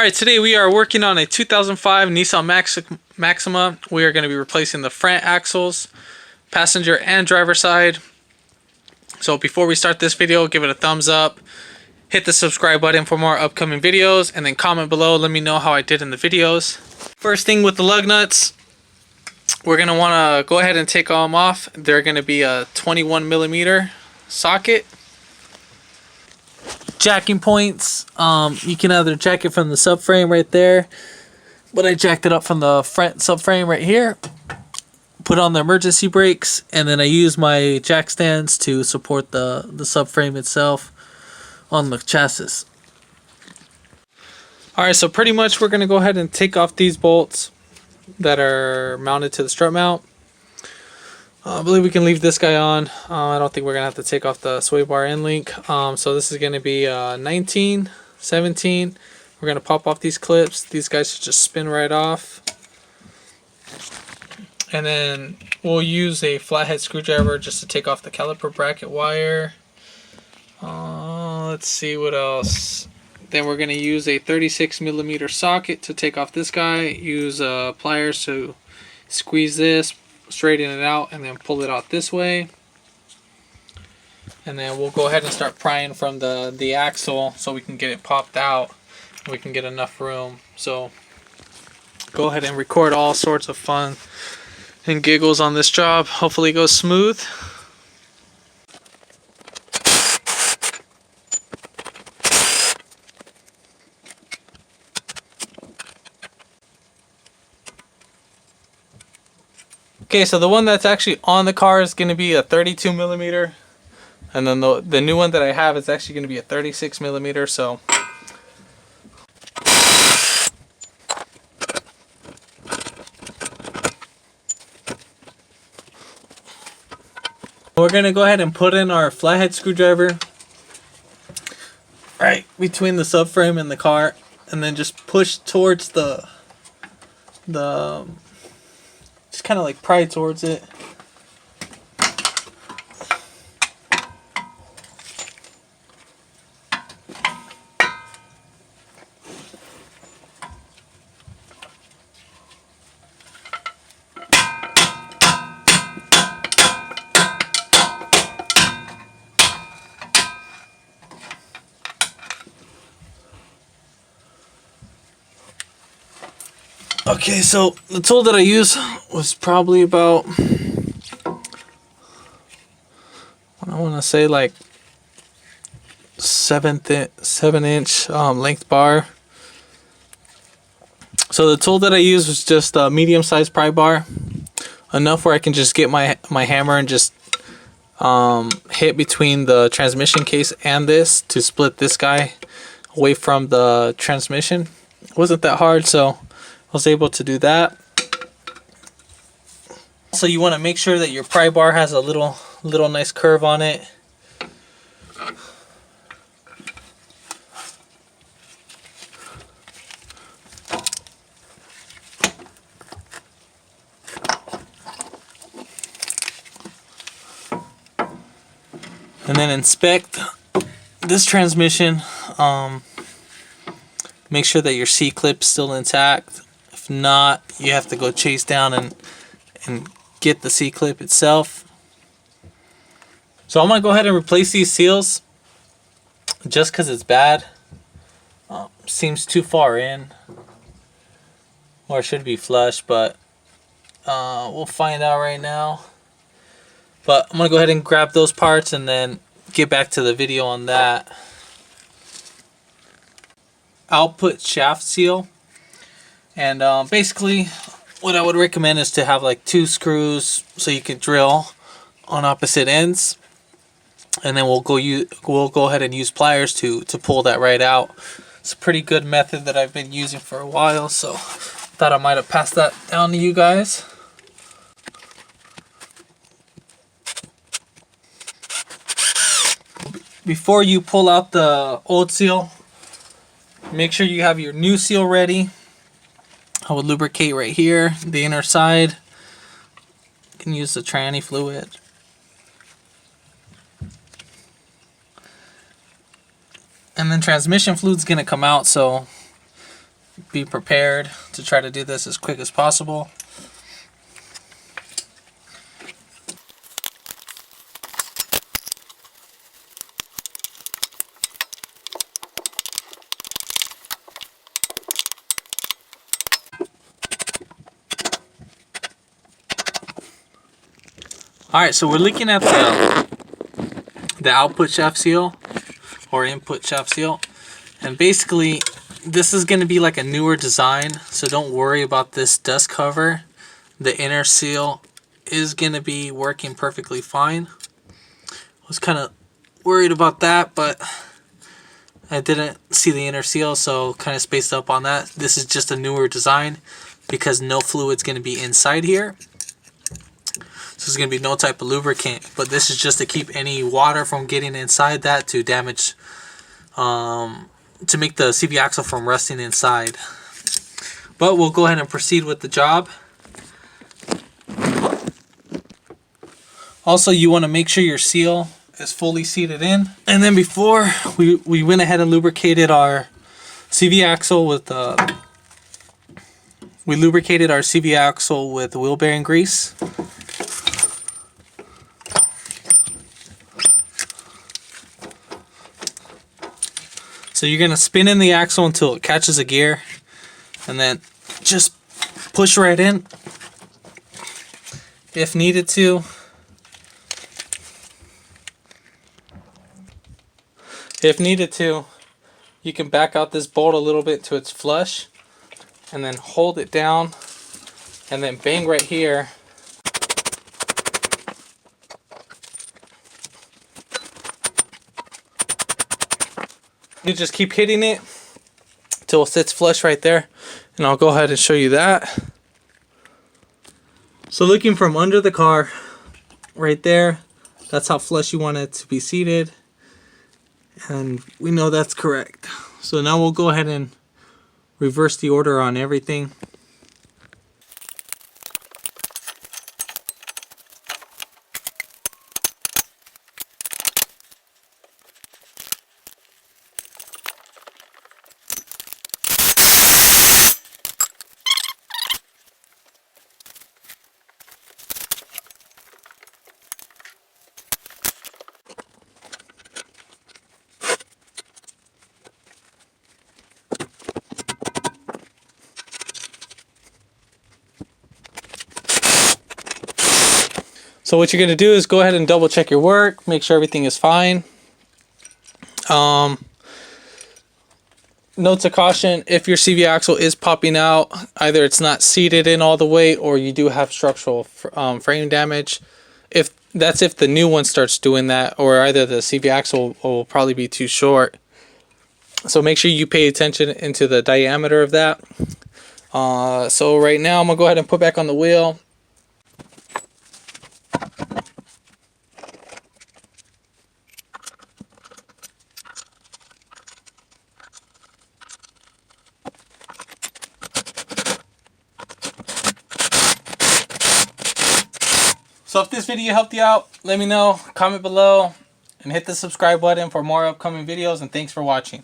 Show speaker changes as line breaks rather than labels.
Alright, today we are working on a 2005 Nissan Maxima. We are going to be replacing the front axles, passenger and driver side. So before we start this video, give it a thumbs up, hit the subscribe button for more upcoming videos, and then comment below, let me know how I did in the videos. First thing with the lug nuts, we're going to want to go ahead and take them off. They're going to be a 21mm socket. Jacking points, you can either jack it from the subframe right there, but I jacked it up from the front subframe right here, put on the emergency brakes, and then I use my jack stands to support the subframe itself on the chassis. Alright, so pretty much we're going to go ahead and take off these bolts that are mounted to the strut mount. I believe we can leave this guy on. I don't think we're going to have to take off the sway bar end link. So this is going to be 19, 17. We're going to pop off these clips. These guys should just spin right off. And then we'll use a flathead screwdriver just to take off the caliper bracket wire. Let's see what else. Then we're going to use a 36mm socket to take off this guy. Use pliers to squeeze this, straighten it out, and then pull it out this way. And then we'll go ahead and start prying from the axle so we can get it popped out. We can get enough room. So go ahead and record all sorts of fun and giggles on this job. Hopefully it goes smooth. Okay, so the one that's actually on the car is going to be a 32mm, and then the new one that I have is actually going to be a 36mm. So we're going to go ahead and put in our flathead screwdriver right between the subframe and the car, and then just push towards the just kind of like pry towards it. Okay, so the tool that I used was probably about, I want to say like 7-inch length bar. So the tool that I used was just a medium-sized pry bar, enough where I can just get my hammer and just hit between the transmission case and this to split this guy away from the transmission. It wasn't that hard, so I was able to do that. So you want to make sure that your pry bar has a little nice curve on it. And then inspect this transmission. Make sure that your C-clip's still intact. If not, you have to go chase down and get the C-clip itself. So I'm going to go ahead and replace these seals just because it's bad. Seems too far in. Or it should be flush, but we'll find out right now. But I'm going to go ahead and grab those parts and then get back to the video on that. Output shaft seal. And basically what I would recommend is to have like 2 screws so you can drill on opposite ends, and then we'll go ahead and use pliers to pull that right out. It's a pretty good method that I've been using for a while, so thought I might have passed that down to you guys. Before you pull out the old seal, make sure you have your new seal ready. I would lubricate right here, the inner side. You can use the tranny fluid. And then transmission fluid's gonna come out, so be prepared to try to do this as quick as possible. Alright, so we're looking at the output shaft seal or input shaft seal, and basically this is going to be like a newer design, so don't worry about this dust cover. The inner seal is going to be working perfectly fine. I was kind of worried about that, but I didn't see the inner seal, so kind of spaced up on that. This is just a newer design because no fluid's going to be inside here. So there's going to be no type of lubricant, but this is just to keep any water from getting inside that to damage, to make the CV axle from rusting inside. But we'll go ahead and proceed with the job. Also, you want to make sure your seal is fully seated in. And then before, we went ahead and lubricated our CV axle with wheel bearing grease. So you're going to spin in the axle until it catches a gear, and then just push right in if needed to. If needed to, you can back out this bolt a little bit to its flush, and then hold it down, and then bang right here. You just keep hitting it till it sits flush right there, and I'll go ahead and show you that. So looking from under the car, right there, that's how flush you want it to be seated, and we know that's correct. So now we'll go ahead and reverse the order on everything. So what you're going to do is go ahead and double check your work, make sure everything is fine. Notes of caution: if your CV axle is popping out, either it's not seated in all the way or you do have structural frame damage. If the new one starts doing that, or either the CV axle will probably be too short. So make sure you pay attention into the diameter of that. So right now I'm going to go ahead and put back on the wheel. So if this video helped you out, let me know, comment below, and hit the subscribe button for more upcoming videos, and thanks for watching.